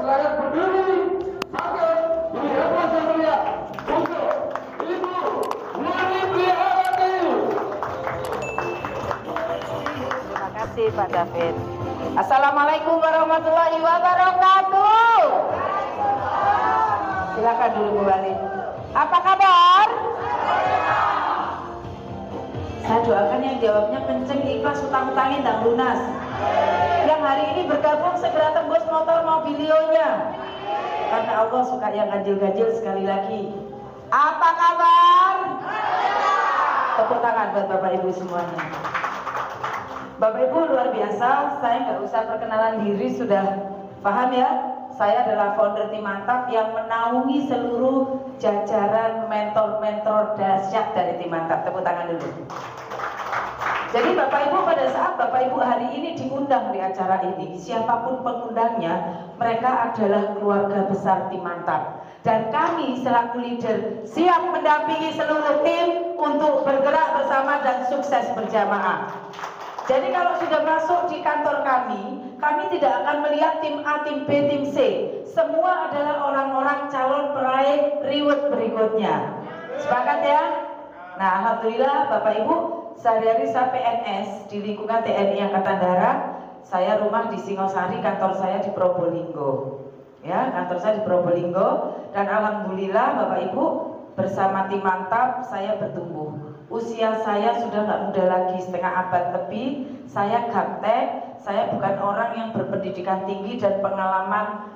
saya berdiri sambil diheboh saya untuk Ibu Wani Priharati. Terima kasih Pak David. Assalamualaikum warahmatullahi wabarakatuh. Silakan dulu Bu Wali. Apa kabar? Saya doakan yang jawabnya kenceng, ikhlas, utang-utangin dan lunas. Yang hari ini bergabung segera tembus motor mobilionya. Karena Allah suka yang ganjil-ganjil. Sekali lagi, apa kabar? Tepuk tangan buat Bapak Ibu semuanya. Bapak Ibu luar biasa, saya nggak usah perkenalan diri, sudah paham ya? Saya adalah founder Tim Mantap yang menaungi seluruh jajaran mentor-mentor dahsyat dari Tim Mantap. Tepuk tangan dulu. Jadi Bapak Ibu, pada saat Bapak Ibu hari ini diundang di acara ini, siapapun pengundangnya, mereka adalah keluarga besar Tim Mantap. Dan kami selaku leader siap mendampingi seluruh tim untuk bergerak bersama dan sukses berjamaah. Jadi kalau sudah masuk di kantor kami tidak akan melihat tim A, tim B, tim C. Semua adalah orang-orang calon peraih reward berikutnya. Sepakat ya? Nah, alhamdulillah Bapak Ibu, sehari-hari saya PNS di lingkungan TNI Angkatan Darat. Saya rumah di Singosari, kantor saya di Probolinggo. Ya, kantor saya di Probolinggo. Dan alhamdulillah Bapak Ibu, bersama Tim Mantap saya bertumbuh. Usia saya sudah nggak muda lagi, setengah abad lebih. Saya gaptek, saya bukan orang yang berpendidikan tinggi dan pengalaman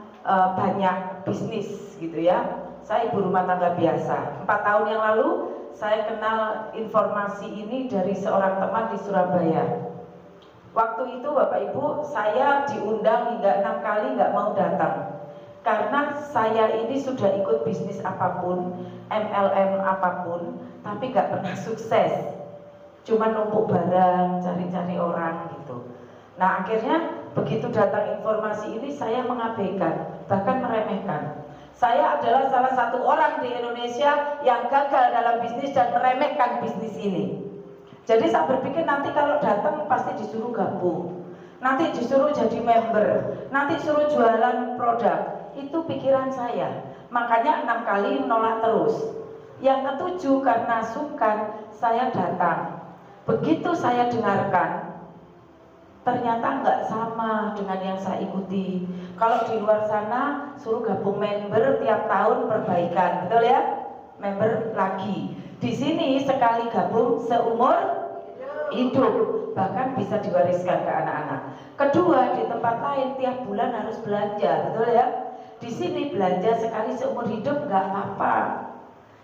banyak bisnis gitu ya. Saya ibu rumah tangga biasa. 4 tahun yang lalu saya kenal informasi ini dari seorang teman di Surabaya. Waktu itu Bapak Ibu, saya diundang hingga 6 kali nggak mau datang. Karena saya ini sudah ikut bisnis apapun, MLM apapun, tapi gak pernah sukses. Cuma numpuk barang, cari-cari orang gitu. Nah akhirnya begitu datang informasi ini saya mengabaikan, bahkan meremehkan. Saya adalah salah satu orang di Indonesia yang gagal dalam bisnis dan meremehkan bisnis ini. Jadi saya berpikir nanti kalau datang pasti disuruh gabung, nanti disuruh jadi member, nanti suruh jualan produk. Itu pikiran saya, makanya 6 kali menolak terus. Yang ketujuh karena sungkan saya datang. Begitu saya dengarkan, ternyata nggak sama dengan yang saya ikuti. Kalau di luar sana suruh gabung member tiap tahun perbaikan, betul ya? Member lagi. Di sini sekali gabung seumur hidup, bahkan bisa diwariskan ke anak-anak. Kedua, di tempat lain tiap bulan harus belanja, betul ya? Di sini belanja sekali seumur hidup nggak apa-apa.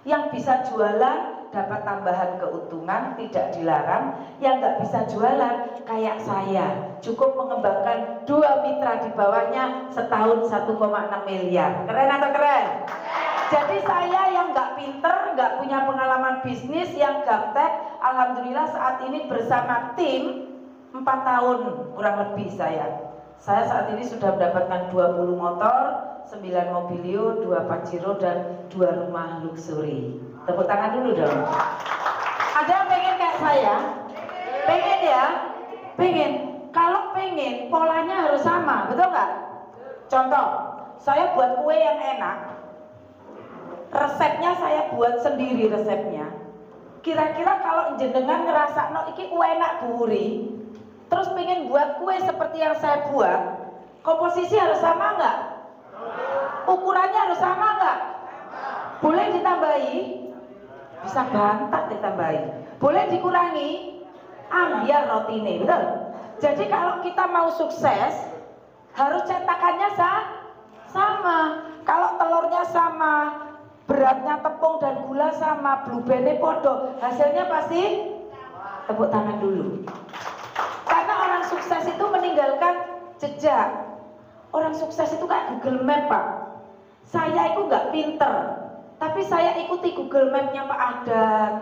Yang bisa jualan dapat tambahan keuntungan, tidak dilarang. Yang nggak bisa jualan kayak saya, cukup mengembangkan 2 mitra di bawahnya setahun 1,6 miliar. Keren atau keren? Jadi saya yang nggak pinter, nggak punya pengalaman bisnis, yang gaptek, alhamdulillah saat ini bersama tim 4 tahun kurang lebih saya. Saya saat ini sudah mendapatkan 20 motor, 9 mobilio, 2 Pajero, dan 2 rumah luxury. Tepuk tangan dulu dong. Ada yang pengen kayak saya? Pengen ya? Pengen. Kalau pengen, polanya harus sama, betul nggak? Contoh, saya buat kue yang enak. Resepnya saya buat sendiri resepnya. Kira-kira kalau jenengan ngerasa no iki kue enak buri, terus pengen buat kue seperti yang saya buat, komposisi harus sama nggak? Ukurannya harus sama nggak? Boleh ditambahi? Bisa bantat ditambahi. Boleh dikurangi? Ambiar rotine, betul? Jadi kalau kita mau sukses, harus cetakannya sama. Kalau telurnya sama, beratnya tepung dan gula sama, blueband podo, hasilnya pasti tepuk tangan dulu. Karena orang sukses itu meninggalkan jejak. Orang sukses itu kayak Google Map, Pak. Saya itu nggak pinter, tapi saya ikuti Google Map-nya Pak Adan,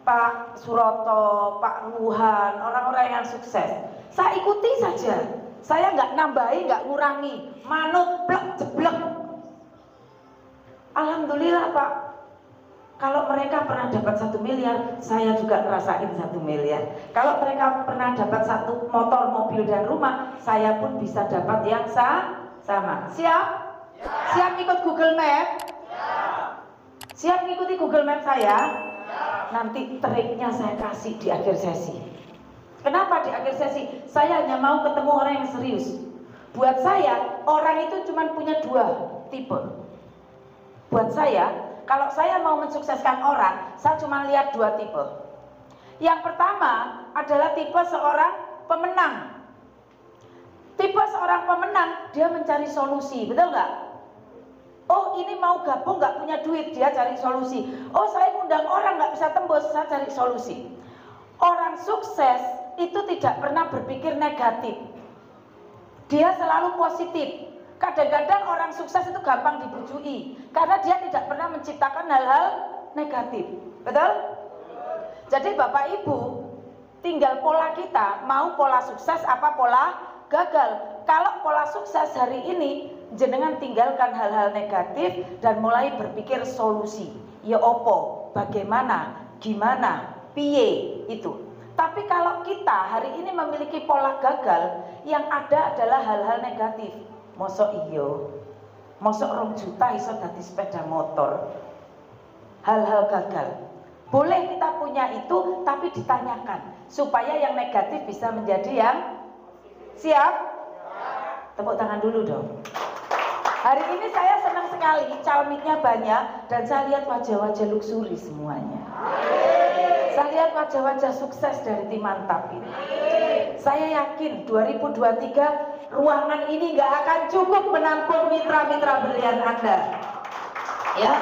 Pak Suroto, Pak Ruhan, orang-orang yang sukses. Saya ikuti saja. Saya nggak nambahi, nggak ngurangi, manut plek jeblek. Alhamdulillah Pak. Kalau mereka pernah dapat 1 miliar, saya juga ngerasain 1 miliar. Kalau mereka pernah dapat 1 motor, mobil dan rumah, saya pun bisa dapat yang sama. Siap? Siap ikut Google Map? Siap mengikuti Google Map saya? Nanti triknya saya kasih di akhir sesi. Kenapa di akhir sesi? Saya hanya mau ketemu orang yang serius. Buat saya, orang itu cuma punya dua tipe. Buat saya, kalau saya mau mensukseskan orang, saya cuma lihat dua tipe. Yang pertama adalah tipe seorang pemenang. Tipe seorang pemenang, dia mencari solusi, betul nggak? Oh, ini mau gabung nggak punya duit, dia cari solusi. Oh, saya ngundang orang nggak bisa tembus, saya cari solusi. Orang sukses itu tidak pernah berpikir negatif. Dia selalu positif. Kadang-kadang orang sukses itu gampang dibujui karena dia tidak pernah menciptakan hal-hal negatif. Betul? Jadi Bapak Ibu, tinggal pola kita, mau pola sukses apa pola gagal. Kalau pola sukses hari ini, jenengan tinggalkan hal-hal negatif dan mulai berpikir solusi. Ya opo, bagaimana, gimana, piye itu. Tapi kalau kita hari ini memiliki pola gagal, yang ada adalah hal-hal negatif. Mosok iyo, mosok 2 juta iso dadi sepeda motor. Hal-hal gagal. Boleh kita punya itu, tapi ditanyakan supaya yang negatif bisa menjadi yang siap. Tepuk tangan dulu dong. Hari ini saya senang sekali, calmiknya banyak dan saya lihat wajah-wajah luksuri semuanya. Saya lihat wajah-wajah sukses dari tim mantap ini. Saya yakin 2023 ruangan ini nggak akan cukup menampung mitra-mitra brilian Anda. Ya,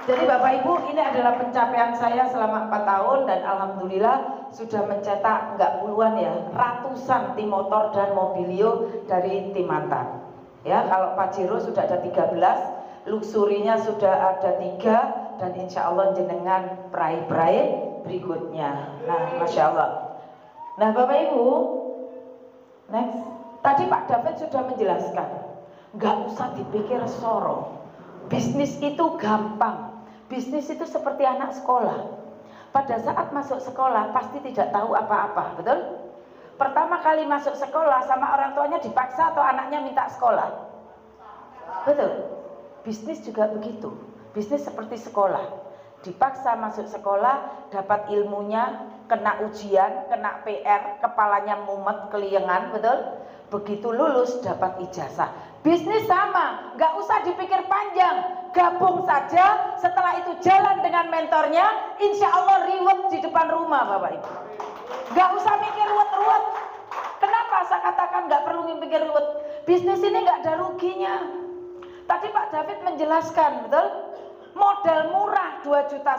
jadi Bapak Ibu, ini adalah pencapaian saya selama 4 tahun dan alhamdulillah sudah mencetak nggak puluhan ya, ratusan tim motor dan mobilio dari tim mantap. Ya, kalau Pajero sudah ada 13, luxurinya sudah ada 3 dan insya Allah jenengan prai-prai berikutnya. Nah, Masya Allah. Nah Bapak Ibu, next. Tadi Pak David sudah menjelaskan, nggak usah dipikir sorong. Bisnis itu gampang. Bisnis itu seperti anak sekolah. Pada saat masuk sekolah pasti tidak tahu apa-apa, betul? Pertama kali masuk sekolah sama orang tuanya dipaksa atau anaknya minta sekolah? Betul. Bisnis juga begitu. Bisnis seperti sekolah. Dipaksa masuk sekolah, dapat ilmunya, kena ujian, kena PR, kepalanya mumet, keliengan, betul? Begitu lulus dapat ijazah. Bisnis sama, nggak usah dipikir panjang, gabung saja. Setelah itu jalan dengan mentornya, insya Allah reward di depan rumah, Bapak Ibu. Nggak usah mikir ruwet-ruwet. Kenapa saya katakan nggak perlu mikir ruwet? Bisnis ini nggak ada ruginya. Tadi Pak David menjelaskan, betul? Modal murah 2,5 juta,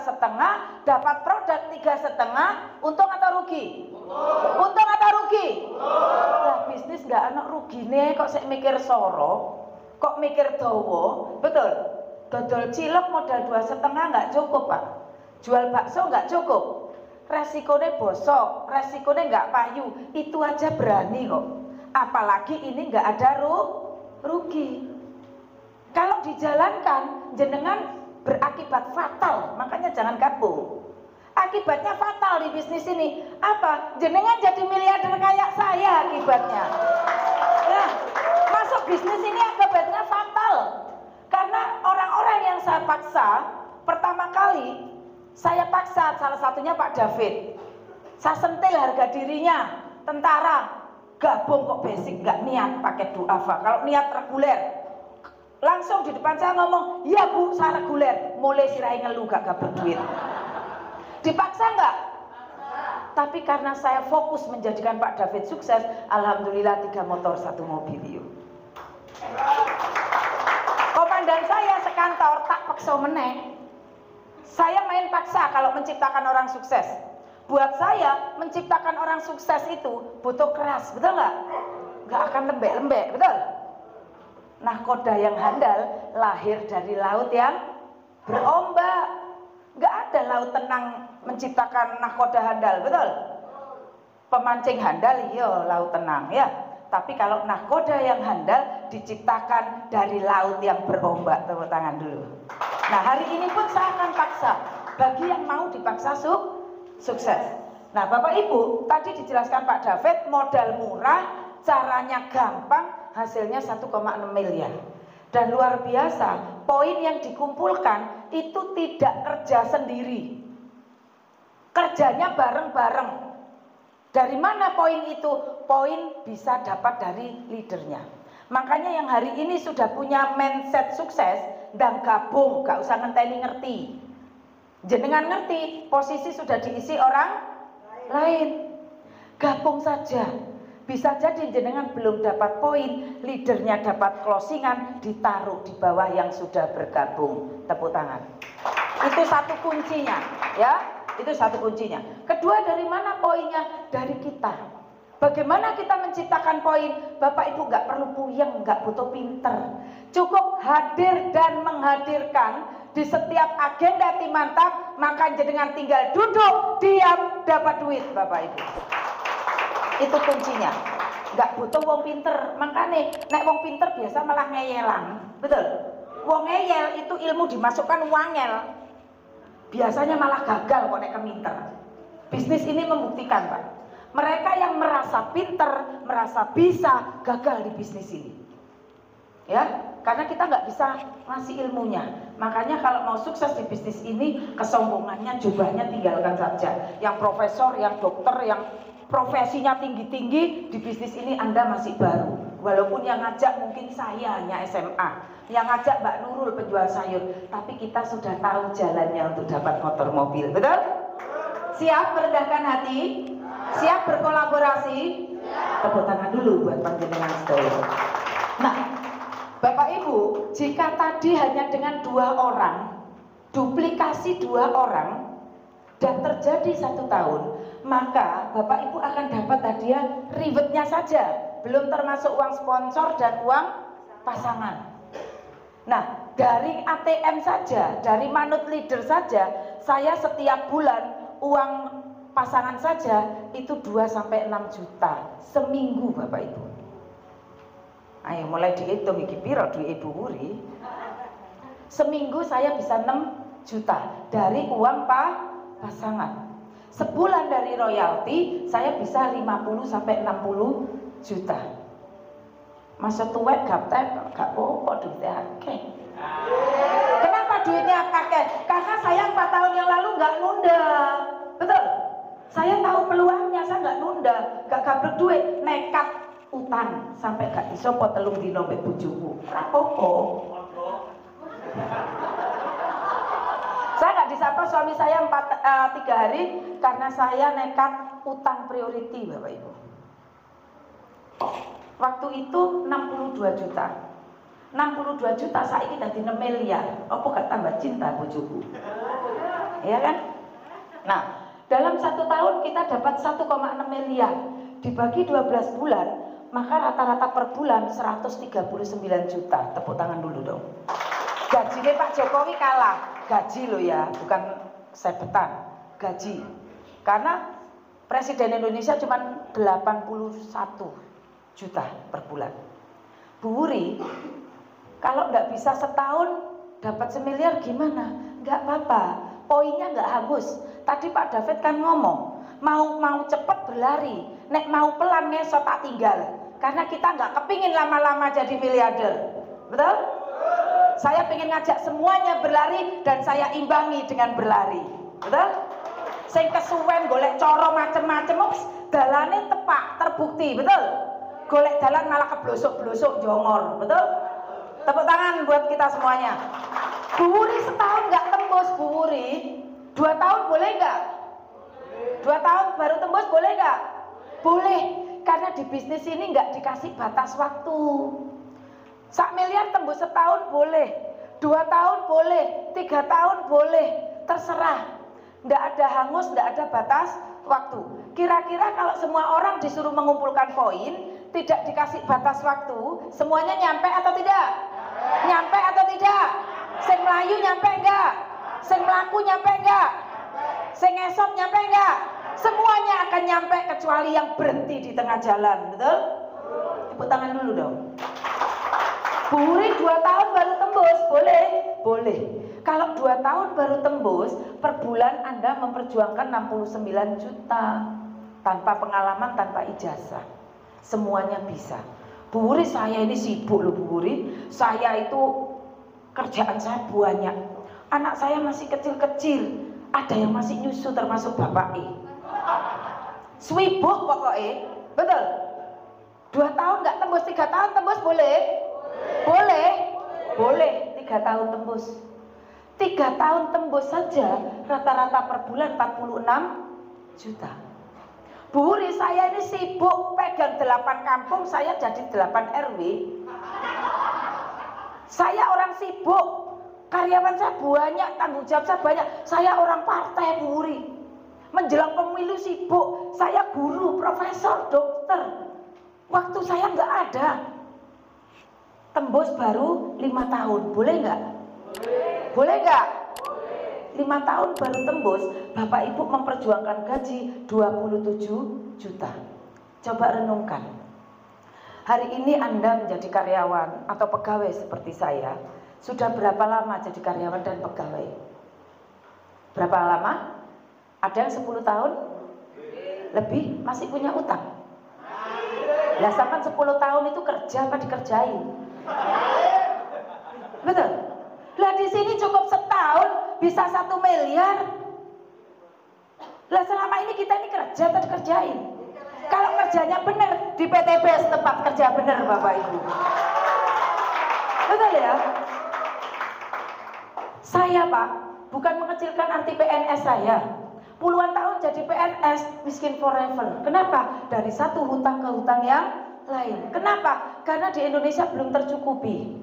dapat produk 3,5, untung atau rugi? Untung atau rugi? Lah bisnis nggak ana rugine kok sik mikir soro, kok mikir dawa, betul? Dodol cilok modal 2,5 nggak cukup Pak. Jual bakso nggak cukup. Resikonya bosok, resikonya nggak payu, itu aja berani kok. Apalagi ini nggak ada rugi. Kalau dijalankan, jenengan berakibat fatal, makanya jangan gabung. Akibatnya fatal di bisnis ini. Apa? Jenengan jadi miliarder kayak saya akibatnya. Nah, masuk bisnis ini akibatnya fatal. Karena orang-orang yang saya paksa, pertama kali saya paksa salah satunya Pak David. Saya sentil harga dirinya, tentara, gabung kok basic, nggak niat pakai duafa. Kalau niat reguler, langsung di depan saya ngomong, ya Bu, saya reguler. Mulai sirai ngeluh gak berduit. Dipaksa nggak? Tapi karena saya fokus menjadikan Pak David sukses, alhamdulillah 3 motor 1 mobil. Komandan saya sekantor tak paksa meneng. Saya main paksa kalau menciptakan orang sukses. Buat saya menciptakan orang sukses itu butuh keras, betul nggak? Nggak akan lembek-lembek, betul? Nahkoda yang handal lahir dari laut yang berombak. Nggak ada laut tenang menciptakan nahkoda handal, betul? Pemancing handal, iya laut tenang ya. Tapi kalau nahkoda yang handal diciptakan dari laut yang berombak. Tepuk tangan dulu. Nah hari ini pun saya akan paksa bagi yang mau dipaksa sukses. Nah Bapak Ibu, tadi dijelaskan Pak David, modal murah, caranya gampang, hasilnya 1,6 miliar. Dan luar biasa, poin yang dikumpulkan itu tidak kerja sendiri. Kerjanya bareng-bareng. Dari mana poin itu? Poin bisa dapat dari leadernya. Makanya yang hari ini sudah punya mindset sukses dan gabung, gak usah ngenteni ngerti. Jenengan ngerti, posisi sudah diisi orang lain. Gabung saja. Bisa jadi jenengan belum dapat poin, leadernya dapat closingan, ditaruh di bawah yang sudah bergabung. Tepuk tangan. Itu satu kuncinya, ya. Itu satu kuncinya. Kedua, dari mana poinnya? Dari kita. Bagaimana kita menciptakan poin? Bapak Ibu nggak perlu puyeng, nggak butuh pinter. Cukup hadir dan menghadirkan di setiap agenda tim mantap, maka jenengan tinggal duduk, diam, dapat duit, Bapak Ibu. Itu kuncinya. Nggak butuh wong pinter. Makanya nek wong pinter biasa malah ngeyelan. Betul? Wong ngeyel itu ilmu dimasukkan wangel. Biasanya malah gagal kok nek keminter. Bisnis ini membuktikan, Pak. Mereka yang merasa pinter, merasa bisa, gagal di bisnis ini. Ya, karena kita nggak bisa ngasih ilmunya. Makanya kalau mau sukses di bisnis ini, kesombongannya, jubahnya tinggalkan saja. Yang profesor, yang dokter, yang profesinya tinggi-tinggi, di bisnis ini Anda masih baru. Walaupun yang ngajak mungkin saya hanya SMA, yang ngajak Mbak Nurul penjual sayur, tapi kita sudah tahu jalannya untuk dapat motor mobil, betul? Siap merendahkan hati? Siap berkolaborasi? Tepuk tangan dulu buat panjenengan sedaya. Nah, Bapak Ibu, jika tadi hanya dengan 2 orang, duplikasi 2 orang, dan terjadi 1 tahun, maka Bapak Ibu akan dapat hadiah ribetnya saja, belum termasuk uang sponsor dan uang pasangan. Nah, dari ATM saja, dari manut leader saja, saya setiap bulan uang pasangan saja itu 2-6 juta seminggu, Bapak Ibu. Ayo mulai dihitung iki piro duit Ibu Wuri. Seminggu saya bisa 6 juta dari uang pasangan. Sebulan dari royalti saya bisa 50-60 juta. Masa tuwek gaptek gak apa-apa duitnya akeh. Kenapa duitnya akeh? Karena saya 4 tahun yang lalu nggak nunda. Betul? Saya tahu peluangnya, saya nggak nunda, gak gablek duit, nekat utang sampai gak iso po telung dino mbek bojoku. Ora apa-apa. Saya nggak disapa suami saya 3 hari karena saya nekat utang priority, Bapak Ibu. Waktu itu 62 juta. 62 juta saiki dadi 6 miliar. Apa gak tambah cinta bojoku? Iya kan? Nah, dalam 1 tahun kita dapat 1,6 miliar. Dibagi 12 bulan, maka rata-rata per bulan 139 juta. Tepuk tangan dulu dong. Gajinya Pak Jokowi kalah. Gaji loh ya, bukan sebetan. Gaji. Karena Presiden Indonesia cuma 81 juta per bulan. Bu Wuri, kalau nggak bisa setahun dapat 1 miliar gimana? Nggak apa-apa, poinnya nggak hangus. Tadi Pak David kan ngomong, mau cepet berlari, nek mau pelan ngesot tak tinggal. Karena kita nggak kepingin lama-lama jadi miliarder, betul? Saya pengen ngajak semuanya berlari dan saya imbangi dengan berlari, betul? Sing kesuwen golek coro macem-macem, dalane tepak terbukti, betul? Golek dalan malah keblosok-blosok jongor, betul? Tepuk tangan buat kita semuanya. Bu Wuri setahun nggak tembus, Bu Wuri 2 tahun boleh nggak? 2 tahun baru tembus boleh nggak? Boleh, karena di bisnis ini nggak dikasih batas waktu. 1 miliar tembus setahun boleh, 2 tahun boleh, 3 tahun boleh, terserah. Nggak ada hangus, nggak ada batas waktu. Kira-kira kalau semua orang disuruh mengumpulkan poin, tidak dikasih batas waktu, semuanya nyampe atau tidak? Nyampe atau tidak? Sing melayu nyampe enggak? Sing melaku nyampe enggak? Sing ngesot nyampe enggak? Semuanya akan nyampe kecuali yang berhenti di tengah jalan, betul? Tepuk tangan dulu dong. Bu Wuri 2 tahun baru tembus, boleh? Boleh. Kalau 2 tahun baru tembus, per bulan Anda memperjuangkan 69 juta. Tanpa pengalaman, tanpa ijazah. Semuanya bisa. Bu Wuri, saya ini sibuk loh Bu Wuri. Saya itu kerjaan saya banyak. Anak saya masih kecil-kecil. Ada yang masih nyusu termasuk bapak Swibuk pokoknya. Betul? 2 tahun nggak tembus, 3 tahun tembus boleh? Boleh? Boleh 3 tahun tembus. 3 tahun tembus saja rata-rata per bulan 46 juta. Bu Wuri, saya ini sibuk pegang 8 kampung, saya jadi 8 RW. Saya orang sibuk, karyawan saya banyak, tanggung jawab saya banyak. Saya orang partai Bu Wuri. Menjelang pemilu sibuk, saya guru, profesor, dokter. Waktu saya nggak ada. Tembus baru 5 tahun, boleh nggak? Boleh nggak? 5 tahun baru tembus, Bapak Ibu memperjuangkan gaji 27 juta. Coba renungkan. Hari ini Anda menjadi karyawan atau pegawai seperti saya. Sudah berapa lama jadi karyawan dan pegawai? Berapa lama? Ada yang 10 tahun? Lebih? Masih punya utang? Lah sampai 10 tahun itu kerja apa dikerjain? Betul? Lah di sini cukup setahun bisa 1 miliar. Lah selama ini kita ini kerja atau dikerjain? Kalau kerjanya benar di PTB tempat kerja benar Bapak Ibu. Betul ya? Saya Pak, bukan mengecilkan arti PNS saya. Puluhan tahun jadi PNS, miskin forever. Kenapa? Dari satu hutang ke hutang yang lain. Kenapa? Karena di Indonesia belum tercukupi.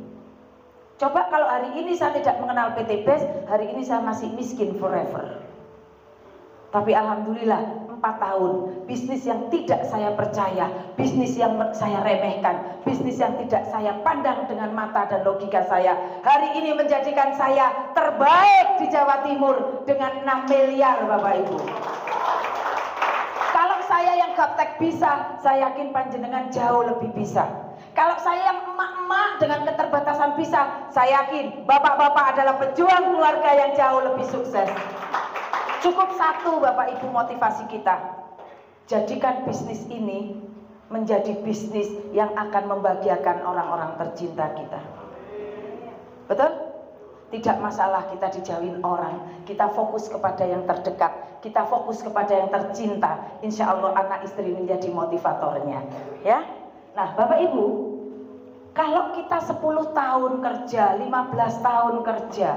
Coba kalau hari ini saya tidak mengenal PT BES, hari ini saya masih miskin forever. Tapi alhamdulillah 4 tahun, bisnis yang tidak saya percaya, bisnis yang saya remehkan, bisnis yang tidak saya pandang dengan mata dan logika saya, hari ini menjadikan saya terbaik di Jawa Timur dengan 6 miliar Bapak Ibu. Kalau saya yang gaptek bisa, saya yakin panjenengan jauh lebih bisa. Kalau saya yang emak-emak dengan keterbatasan bisa, saya yakin bapak-bapak adalah pejuang keluarga yang jauh lebih sukses. Cukup satu Bapak Ibu motivasi kita. Jadikan bisnis ini menjadi bisnis yang akan membahagiakan orang-orang tercinta kita. Betul? Tidak masalah kita dijauhin orang. Kita fokus kepada yang terdekat. Kita fokus kepada yang tercinta. Insya Allah anak istri menjadi motivatornya. Ya. Nah Bapak Ibu, kalau kita 10 tahun kerja, 15 tahun kerja,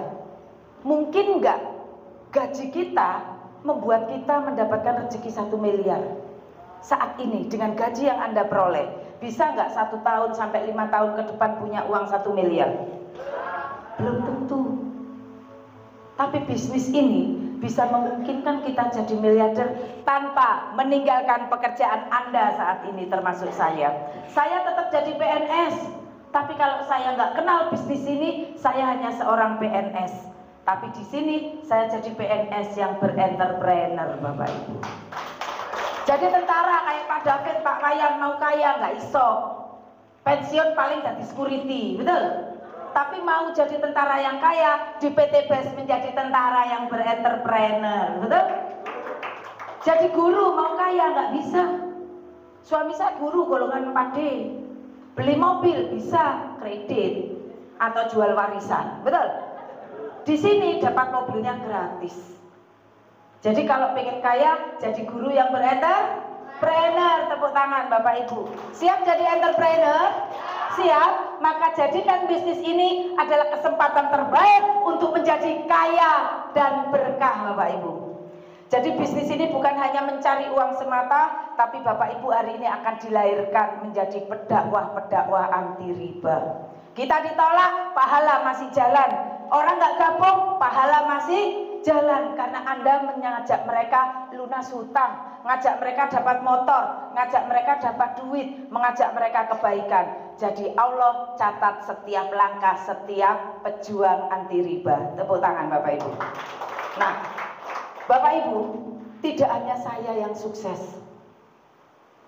mungkin nggak gaji kita membuat kita mendapatkan rezeki 1 miliar saat ini dengan gaji yang Anda peroleh? Bisa nggak 1 tahun sampai 5 tahun ke depan punya uang 1 miliar? Belum tentu. Tapi bisnis ini bisa memungkinkan kita jadi miliarder tanpa meninggalkan pekerjaan Anda saat ini, termasuk saya. Saya tetap jadi PNS, tapi kalau saya nggak kenal bisnis ini, saya hanya seorang PNS. Tapi di sini saya jadi PNS yang berentrepreneur Bapak Ibu. Jadi tentara kayak Pak David, Pak Kayan mau kaya nggak iso. Pensiun paling jadi security, betul? Tapi mau jadi tentara yang kaya di PT BES menjadi tentara yang berentrepreneur, betul? Jadi guru mau kaya nggak bisa. Suami saya guru golongan 4D. Beli mobil bisa kredit atau jual warisan, betul? Di sini dapat mobilnya gratis. Jadi kalau pengen kaya, jadi guru yang berentrepreneur. Tepuk tangan Bapak Ibu. Siap jadi entrepreneur? Siap? Maka jadikan bisnis ini adalah kesempatan terbaik untuk menjadi kaya dan berkah Bapak Ibu. Jadi bisnis ini bukan hanya mencari uang semata, tapi Bapak Ibu hari ini akan dilahirkan menjadi pedakwah-pedakwah anti riba. Kita ditolak, pahala masih jalan. Orang nggak gabung, pahala masih jalan. Karena Anda mengajak mereka lunas hutang, ngajak mereka dapat motor, ngajak mereka dapat duit, mengajak mereka kebaikan. Jadi Allah catat setiap langkah, setiap pejuang anti riba. Tepuk tangan Bapak Ibu. Nah, Bapak Ibu, tidak hanya saya yang sukses.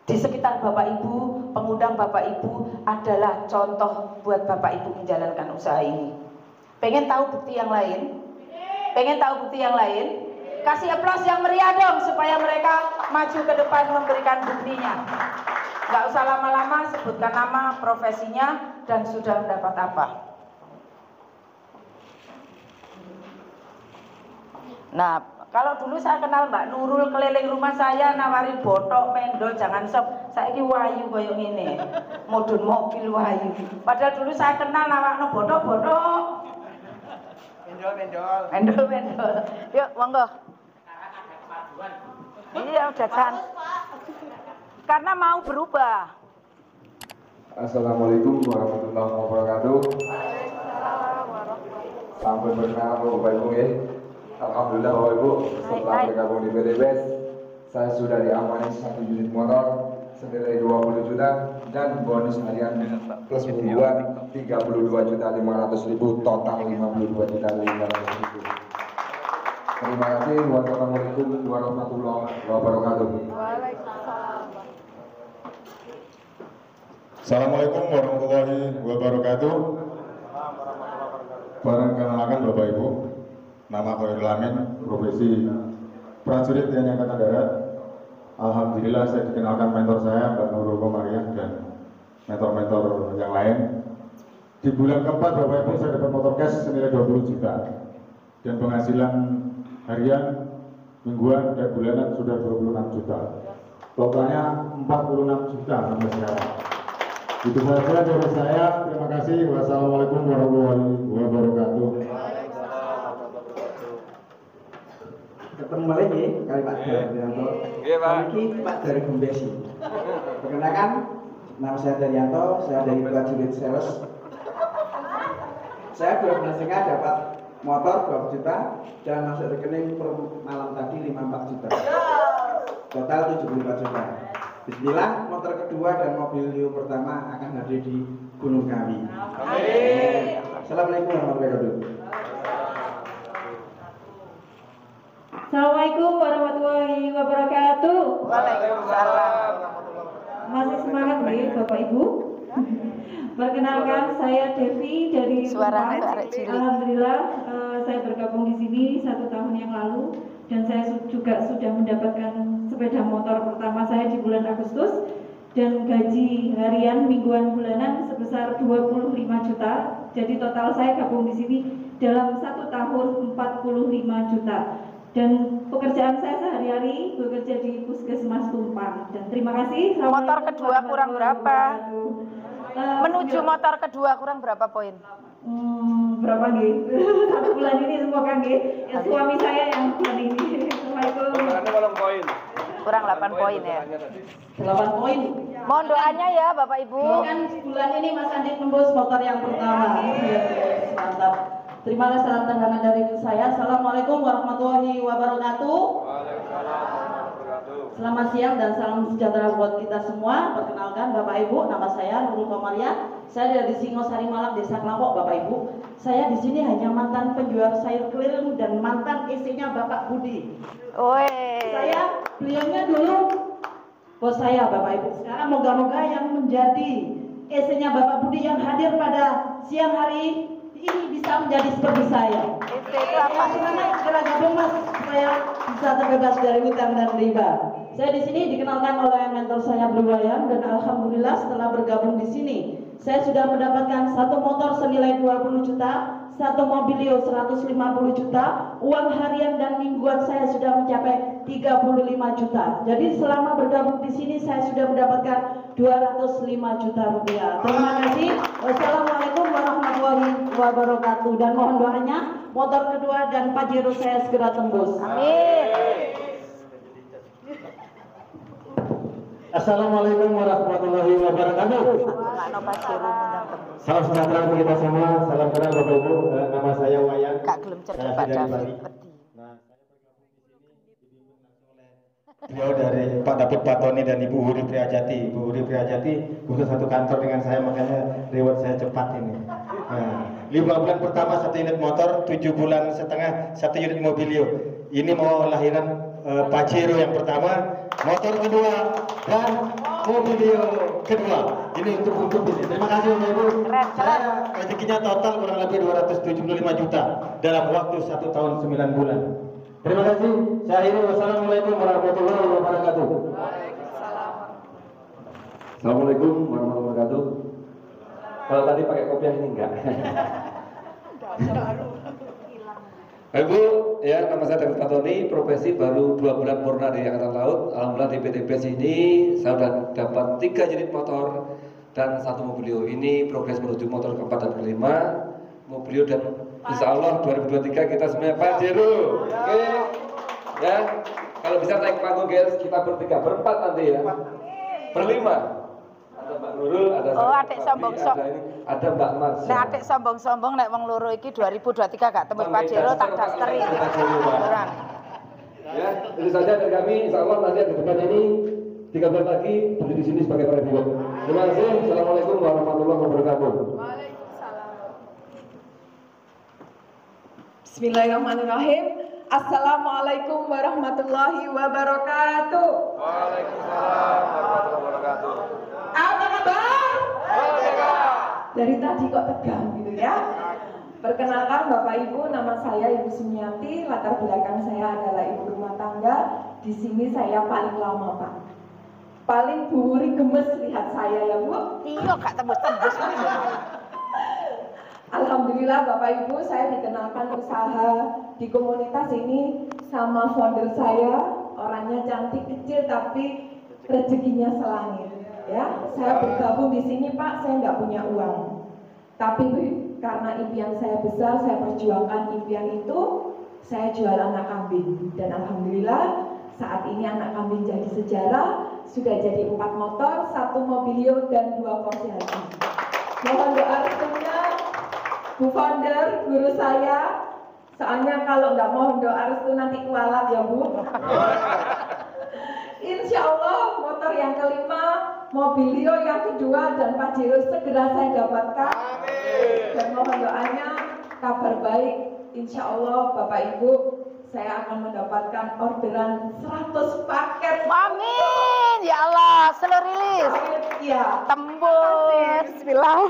Di sekitar Bapak Ibu, pengundang Bapak Ibu adalah contoh buat Bapak Ibu menjalankan usaha ini. Pengen tahu bukti yang lain? Pengen tahu bukti yang lain? Kasih aplaus yang meriah dong supaya mereka maju ke depan memberikan buktinya. Nggak usah lama-lama, sebutkan nama, profesinya, dan sudah mendapat apa. Nah, kalau dulu saya kenal Mbak Nurul keliling rumah saya nawarin botok, mendol, jangan sop. Saya ini wayu koyo ngene. Mudun mobil wayu. Padahal dulu saya kenal nawakno botok. Mendol. Yuk, monggo. Iya, jajan. Karena mau berubah. Assalamualaikum warahmatullahi wabarakatuh. Sampai berkenalan Bapak Ibu ya. Alhamdulillah Bapak Ibu, setelah bergabung di PDBS, saya sudah diamani 1 unit motor senilai 20 juta dan bonus harian plus membuat 32.500.000, total 52.500.000. Terima kasih. Wassalamualaikum warahmatullahi wabarakatuh. Assalamualaikum warahmatullahi wabarakatuh. Perkenalkan Bapak Ibu, nama Khairul Amin, profesi prajurit TNI Angkatan Darat. Alhamdulillah saya dikenalkan mentor saya Mbak Nurul Komariah dan mentor-mentor yang lain. Di bulan keempat Bapak Ibu saya dapat motor cash senilai 20 juta dan penghasilan harian, mingguan dan bulanan sudah 26 juta. Totalnya 46 juta sampai sekarang. Itu saja dari saya. Terima kasih. Wassalamualaikum warahmatullahi wabarakatuh. Ketemu lagi kali Pak Daryanto. Iya, Pak. Kali ini Pak dari Gumbesi. Perkenalkan, nama saya Daryanto. Saya dari prajurit sales. Saya 12 setengah dapat motor 20 juta dan masuk rekening per malam tadi 54 juta. Total 75 juta. Bismillah, motor kedua dan mobil Leo pertama akan hadir di Gunung Kawi. Amin. Assalamualaikum warahmatullahi wabarakatuh. Assalamualaikum warahmatullahi wabarakatuh. Waalaikumsalam. Masih semangat nih Bapak Ibu. Perkenalkan, saya Devi dari Suaranya Kupang. arek cilik. Alhamdulillah saya bergabung di sini 1 tahun yang lalu dan saya juga sudah mendapatkan sepeda motor pertama saya di bulan Agustus dan gaji harian, mingguan, bulanan sebesar 25 juta. Jadi total saya gabung di sini dalam 1 tahun 45 juta. Dan pekerjaan saya sehari-hari bekerja di Puskesmas Tumpang. Dan terima kasih. Motor kedua kurang berapa? Menuju motor kedua kurang berapa poin? Berapa nih? 1 bulan ini semoga nih. Ya, suami saya yang bulan ini. Assalamualaikum. Kurang 8 poin ya. 8 poin. Mohon doanya ya Bapak Ibu. Kan bulan ini Mas Andi tembus motor yang pertama. Mantap. Terima kasih salam tendangan dari saya. Assalamualaikum warahmatullahi wabarakatuh. Selamat siang dan salam sejahtera buat kita semua. Perkenalkan Bapak Ibu, nama saya Nurul Komariah. Saya dari Singosari Malang, Desa Klampok, Bapak Ibu. Saya di sini hanya mantan penjual sayur keliling dan mantan istrinya Bapak Budi. Saya beliaunya dulu bos saya Bapak Ibu. Sekarang moga-moga yang menjadi istrinya Bapak Budi yang hadir pada siang hari ini bisa menjadi seperti saya. Itu apa? Segera gabung Mas supaya bisa terbebas dari hutang dan riba. Saya di sini dikenalkan oleh mentor saya Blue Wayan dan alhamdulillah setelah bergabung di sini saya sudah mendapatkan 1 motor senilai 20 juta, 1 mobilio 150 juta, uang harian dan mingguan saya sudah mencapai 35 juta. Jadi selama bergabung di sini saya sudah mendapatkan 205 juta rupiah. Terima kasih. Wassalamualaikum warahmatullahi wabarakatuh. Dan mohon doanya motor kedua dan Pajero saya segera tembus. Amin. Assalamualaikum warahmatullahi wabarakatuh. Makno Pajero undang tembus. Salam sejahtera untuk kita semua. Salam kenal Bapak Ibu. Nama saya Wayan. Kak gelem cerdas Saya Pak dari David. Bali. Wedi. Nah, saya bergabung di sini dibimbing langsung oleh beliau dari Pak David Patoni dan Ibu Huri Priajati. Ibu Huri Priajati butuh satu kantor dengan saya, makanya reward saya cepat ini. Nah, 5 bulan pertama 1 unit motor, 7 bulan setengah 1 unit mobilio. Ini mau lahiran Pajero yang pertama, motor kedua dan mobilio kedua. Ini untuk bisnis. Terima kasih Bapak Ibu. Keren. Saya rezekinya total kurang lebih 275 juta dalam waktu 1 tahun 9 bulan. Terima kasih. Saya akhiri. Wassalamualaikum warahmatullahi wabarakatuh. Assalamualaikum warahmatullahi wabarakatuh. Kalau tadi pakai kopiah ini enggak. Ibu, ya nama saya David Fatoni, profesi baru 2 bulan purna di Angkatan Laut. Alhamdulillah di PT BES ini saya sudah dapat 3 unit motor dan 1 mobilio. Ini progres menuju motor keempat dan kelima, mobilio, dan insya Allah 2023 kita semuanya Pajero. Oke, ya. Kalau bisa naik panggung guys, kita bertiga, berempat nanti ya. Berlima. Ada Mbak Nurul, ada adik sombong-sombong. Ada Mbak Mas. Nek adik sombong-sombong nek wong loro iki 2023 gak tembus Pajero tak dasteri. Beneran. Ya, itu saja dari kami. Insya Allah nanti di depan ini 3 bulan lagi berdiri di sini sebagai presiden. Terima kasih. Assalamualaikum warahmatullahi wabarakatuh. Bismillahirrahmanirrahim. Assalamualaikum warahmatullahi wabarakatuh. Waalaikumsalam warahmatullahi wabarakatuh. Apa kabar? Dari tadi kok tegang gitu ya. Perkenalkan Bapak Ibu, nama saya Ibu Sumiati, latar belakang saya adalah ibu rumah tangga. Di sini saya paling lama, Pak. Paling Bu Wuri gemes lihat saya ya, Bu. Iya gak tembus-tembus. Alhamdulillah Bapak Ibu, saya dikenalkan usaha di komunitas ini sama founder saya. Orangnya cantik, kecil, tapi rezekinya selangit. Ya, saya bergabung di sini Pak, saya nggak punya uang. Tapi karena impian saya besar, saya perjuangkan impian itu. Saya jual anak kambing. Dan Alhamdulillah saat ini anak kambing jadi sejarah. Sudah jadi 4 motor, 1 mobilio, dan 2 kursi haji. Mohon doa restunya Bu Founder, guru saya. Soalnya kalau nggak mohon doa restu nanti kualat ya Bu. Insya Allah motor yang kelima, mobilio yang kedua, dan Pajero segera saya dapatkan. Dan mohon doanya kabar baik. Insya Allah Bapak Ibu, saya akan mendapatkan orderan 100 paket. Amin ya Allah, slow rilis. Ya. Tembus. Bismillah.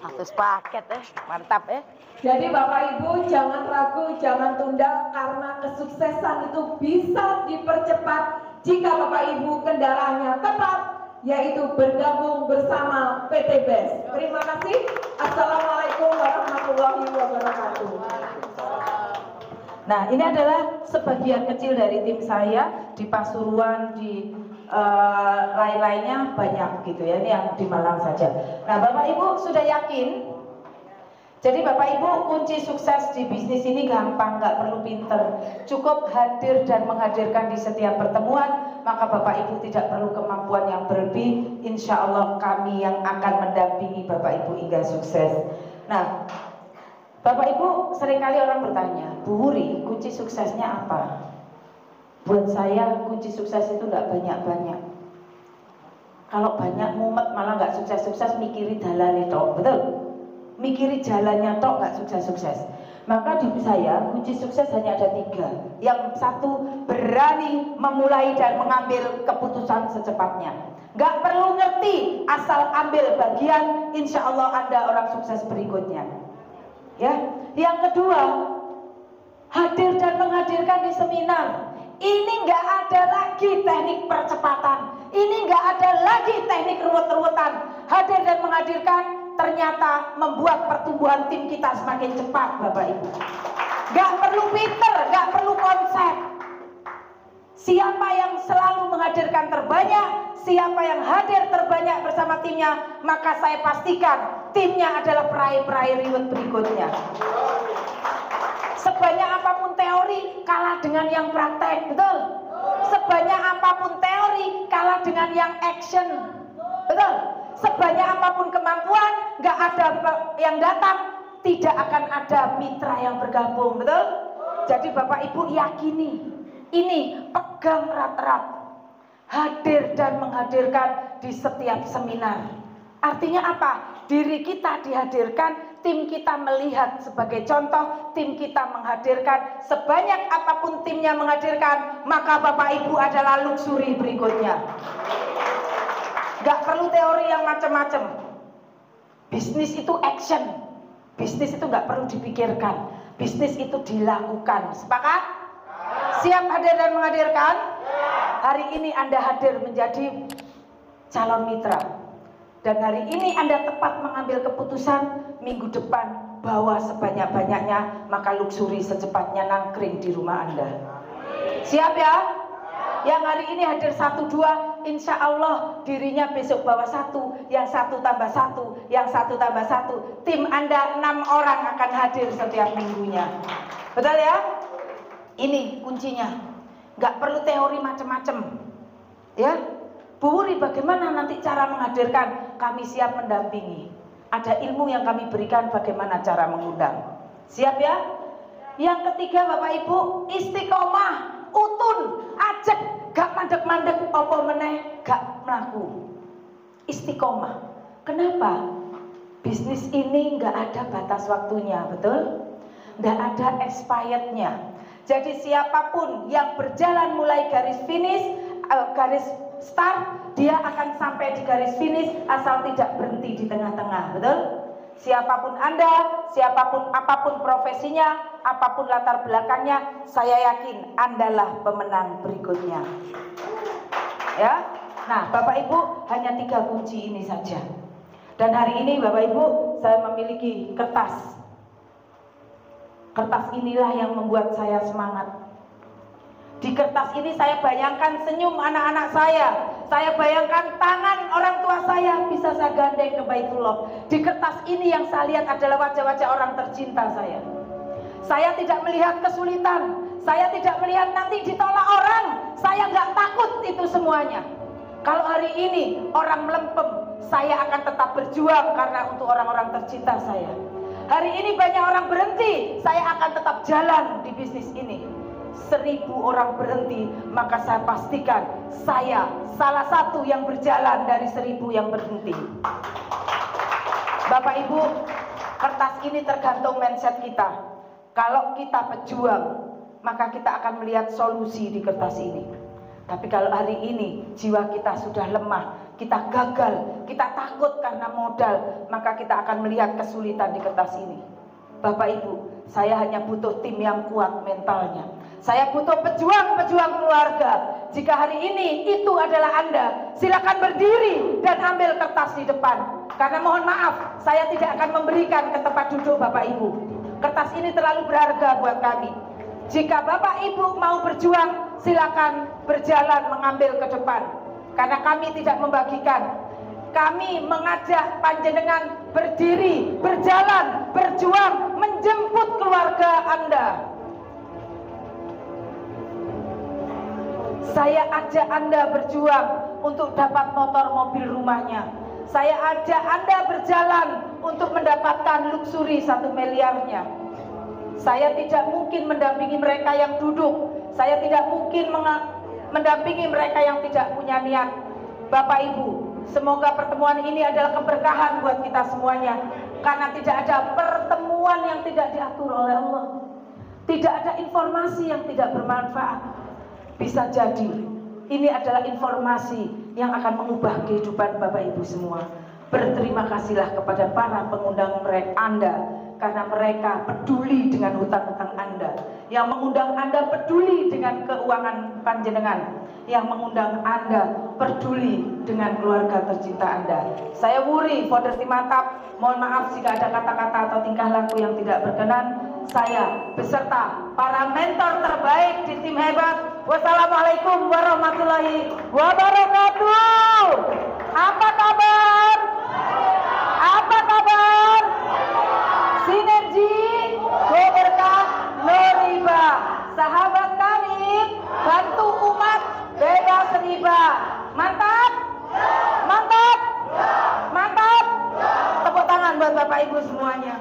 100 paket mantap ya. Jadi Bapak Ibu jangan ragu, jangan tunda, karena kesuksesan itu bisa dipercepat jika Bapak Ibu kendaraannya tepat, yaitu bergabung bersama PT BES. Terima kasih. Assalamualaikum warahmatullahi wabarakatuh. Nah, ini adalah sebagian kecil dari tim saya di Pasuruan, di lain-lainnya banyak gitu ya. Ini yang di Malang saja. Nah, Bapak Ibu sudah yakin? Jadi Bapak Ibu, kunci sukses di bisnis ini gampang, nggak perlu pinter. Cukup hadir dan menghadirkan di setiap pertemuan, maka Bapak Ibu tidak perlu kemampuan yang berlebih. Insya Allah kami yang akan mendampingi Bapak Ibu hingga sukses. Nah, Bapak Ibu, seringkali orang bertanya, Bu Wuri, kunci suksesnya apa? Buat saya, kunci sukses itu nggak banyak-banyak. Kalau banyak mumet malah nggak sukses-sukses, mikiri dalane tok, betul? Mikiri jalannya tok nggak sukses-sukses. Maka di saya kunci sukses hanya ada 3. Yang satu, berani memulai dan mengambil keputusan secepatnya. Nggak perlu ngerti, asal ambil bagian, insya Allah Anda orang sukses berikutnya. Ya, yang kedua, hadir dan menghadirkan di seminar. Ini nggak ada lagi teknik percepatan. Ini nggak ada lagi teknik ruwet-ruwetan. Hadir dan menghadirkan ternyata membuat pertumbuhan tim kita semakin cepat, Bapak Ibu. Gak perlu pinter, gak perlu konsep. Siapa yang selalu menghadirkan terbanyak, siapa yang hadir terbanyak bersama timnya, maka saya pastikan timnya adalah peraih-peraih reward berikutnya. Sebanyak apapun teori, kalah dengan yang praktek, betul? Sebanyak apapun teori, kalah dengan yang action, betul? Sebanyak apapun kemampuan, gak ada yang datang, tidak akan ada mitra yang bergabung, betul? Jadi Bapak Ibu yakini, ini pegang erat-erat, hadir dan menghadirkan di setiap seminar. Artinya apa? Diri kita dihadirkan, tim kita melihat sebagai contoh, tim kita menghadirkan. Sebanyak apapun timnya menghadirkan, maka Bapak Ibu adalah luxury berikutnya. Gak perlu teori yang macam-macam. Bisnis itu action. Bisnis itu gak perlu dipikirkan. Bisnis itu dilakukan. Sepakat? Siap hadir dan menghadirkan? Hari ini Anda hadir menjadi calon mitra. Dan hari ini Anda tepat mengambil keputusan, minggu depan bawa sebanyak-banyaknya, maka luxury secepatnya nangkring di rumah Anda. Siap ya? Yang hari ini hadir 1-2, insya Allah dirinya besok bawa 1, yang 1 tambah 1, yang 1 tambah 1. Tim Anda 6 orang akan hadir setiap minggunya. Betul ya? Ini kuncinya. Nggak perlu teori macam-macam. Ya? Bu Wuri, bagaimana nanti cara menghadirkan? Kami siap mendampingi. Ada ilmu yang kami berikan bagaimana cara mengundang. Siap ya? Yang ketiga Bapak Ibu, istiqomah, utun, ajek, gak mandek-mandek, opo meneh, gak melaku. Istiqomah. Kenapa? Bisnis ini gak ada batas waktunya, betul? Gak ada expirednya. Jadi siapapun yang berjalan mulai garis finish, garis start, dia akan sampai di garis finish asal tidak berhenti di tengah-tengah, betul? Siapapun Anda, siapapun apapun profesinya, apapun latar belakangnya, saya yakin Andalah pemenang berikutnya. Ya, nah Bapak Ibu hanya 3 kunci ini saja. Dan hari ini Bapak Ibu saya memiliki kertas. Kertas inilah yang membuat saya semangat. Di kertas ini saya bayangkan senyum anak-anak saya bayangkan tangan orang tua saya bisa saya gandeng ke Baitullah. Di kertas ini yang saya lihat adalah wajah-wajah orang tercinta saya. Saya tidak melihat kesulitan, saya tidak melihat nanti ditolak orang, saya nggak takut itu semuanya. Kalau hari ini orang melempem, saya akan tetap berjuang karena untuk orang-orang tercinta saya. Hari ini banyak orang berhenti, saya akan tetap jalan di bisnis ini. 1000 orang berhenti, maka saya pastikan saya salah satu yang berjalan dari 1000 yang berhenti. Bapak Ibu, kertas ini tergantung mindset kita. Kalau kita pejuang, maka kita akan melihat solusi di kertas ini. Tapi kalau hari ini jiwa kita sudah lemah, kita gagal, kita takut karena modal, maka kita akan melihat kesulitan di kertas ini. Bapak Ibu, saya hanya butuh tim yang kuat mentalnya. Saya butuh pejuang-pejuang keluarga. Jika hari ini itu adalah Anda, silakan berdiri dan ambil kertas di depan. Karena mohon maaf, saya tidak akan memberikan ke tempat duduk Bapak Ibu. Kertas ini terlalu berharga buat kami. Jika Bapak Ibu mau berjuang, silakan berjalan mengambil ke depan. Karena kami tidak membagikan. Kami mengajak panjenengan berdiri, berjalan, berjuang, menjemput keluarga Anda. Saya ajak Anda berjuang untuk dapat motor mobil rumahnya. Saya ajak Anda berjalan untuk mendapatkan luxury 1 miliarnya. Saya tidak mungkin mendampingi mereka yang duduk. Saya tidak mungkin mendampingi mereka yang tidak punya niat. Bapak Ibu, semoga pertemuan ini adalah keberkahan buat kita semuanya. Karena tidak ada pertemuan yang tidak diatur oleh Allah. Tidak ada informasi yang tidak bermanfaat. Bisa jadi ini adalah informasi yang akan mengubah kehidupan Bapak Ibu semua. Berterima kasihlah kepada para pengundang mereka Anda, karena mereka peduli dengan hutang-hutang Anda. Yang mengundang Anda peduli dengan keuangan panjenengan. Yang mengundang Anda peduli dengan keluarga tercinta Anda. Saya Wuri, founder Tim Mantap, mohon maaf jika ada kata-kata atau tingkah laku yang tidak berkenan. Saya beserta para mentor terbaik di Tim Hebat. Wassalamualaikum warahmatullahi wabarakatuh. Apa kabar? Apa kabar? Sinergi, go berkah, no riba. Sahabat kami, bantu umat, bebas riba. Mantap? Mantap? Mantap? Tepuk tangan buat Bapak Ibu semuanya.